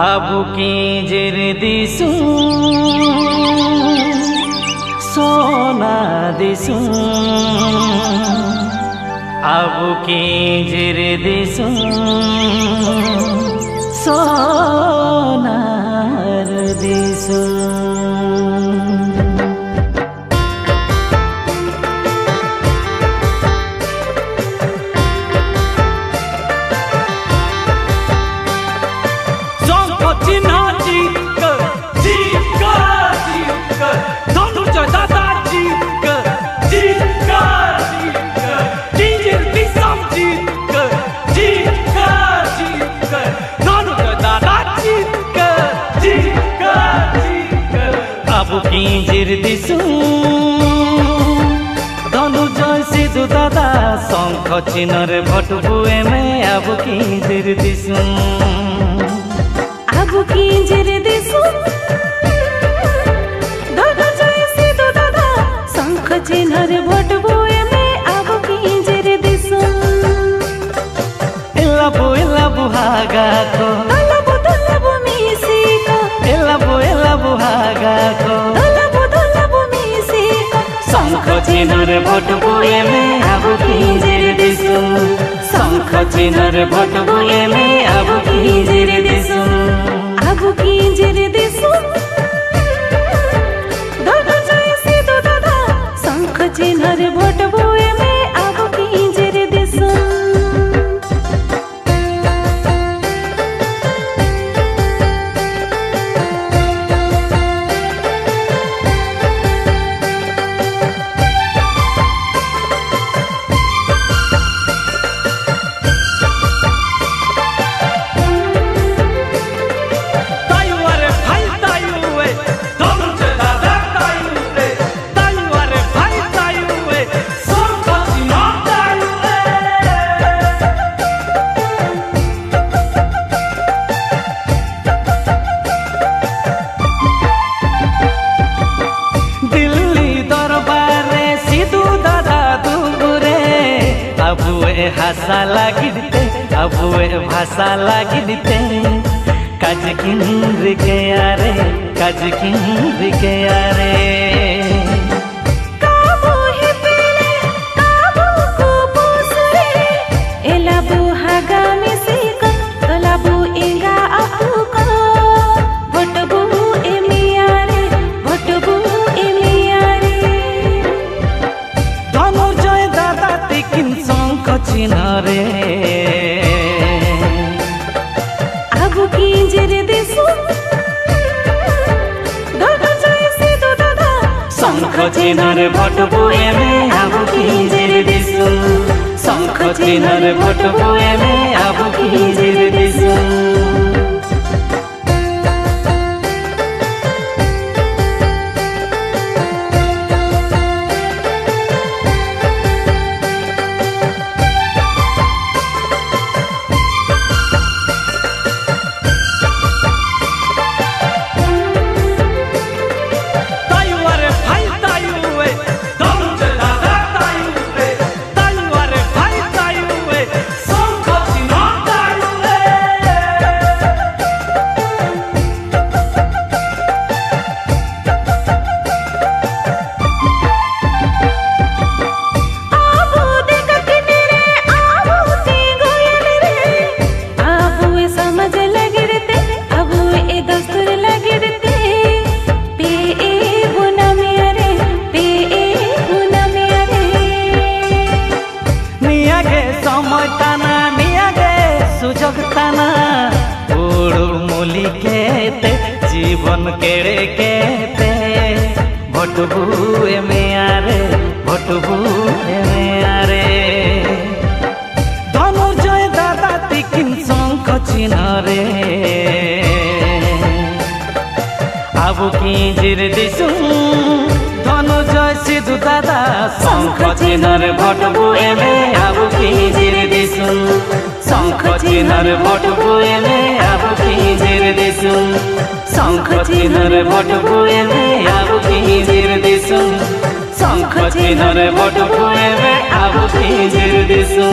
আবু কি জের দিসু সোনা দিসু আবু কি জের দিসু সোনার দিসু আবু কি জের দিসু ধনুজয় সিধু দাদা শঙ্খ চিহ্নর ভটবু এমে আবু কি জের দিসু আবু কি জের দিসু ধনুজয় সিধু দাদা শঙ্খ চিহ্নর ভটবু এমে আবু কি জের দিসু এলাবু হাগা কো দলবু মিশি কো এলাবু হাগা কো দলবু মিশি কো শঙ্খ চিহ্নর ভটবু এমে আবু কি জের দিসু শঙ্খ চিহ্নর ভটবু এমে আবু কি জের দিসু আবু কি জের দিসু ধনুজয় সিধু দাদা শঙ্খ চিহ্নর ভটবু এমে আবু কি জের দিসু আবুয়ে হাসা লাগিতে আবুয়ে ভাষা লাগিতে কাজ কিনরিকে আরে কাজ কিনরিকে আরে কাবু হিপিলে কাবু কুপুসরে এলাবু হাগা মিসিকা তলাবু ইঙ্গা আপুকা ভটবু এমিয়ারে ধনুজয় দাদা তিকিন শঙ্খ চিহ্নরে আবু কি জের দিসু ধনুজয় সিধু দাদা শঙ্খ চিহ্নর ভটবু এমে আবু কি জের দিসু শঙ্খ চিহ্নর ভটবু এমে আবু কি জের দিসু জীবন কেড়ে কেতে ভটবু এমে আরে ভটবু এমে আরে ধনুজয় দাদা তিকিন শঙ্খ চিহ্নরে আবু কি জের দিসু ধনুজয় সিধু দাদা শঙ্খ চিহ্নর ভটবু এমে আবু কি জের দিসু শঙ্খ চিহ্নর ভটবু এমে আবু কি জের দিসু শঙ্খ চিহ্নর ভটবু এমে আবু কি জের দিসু শঙ্খ চিহ্নর ভটবু এমে আবু কি জের দিসু।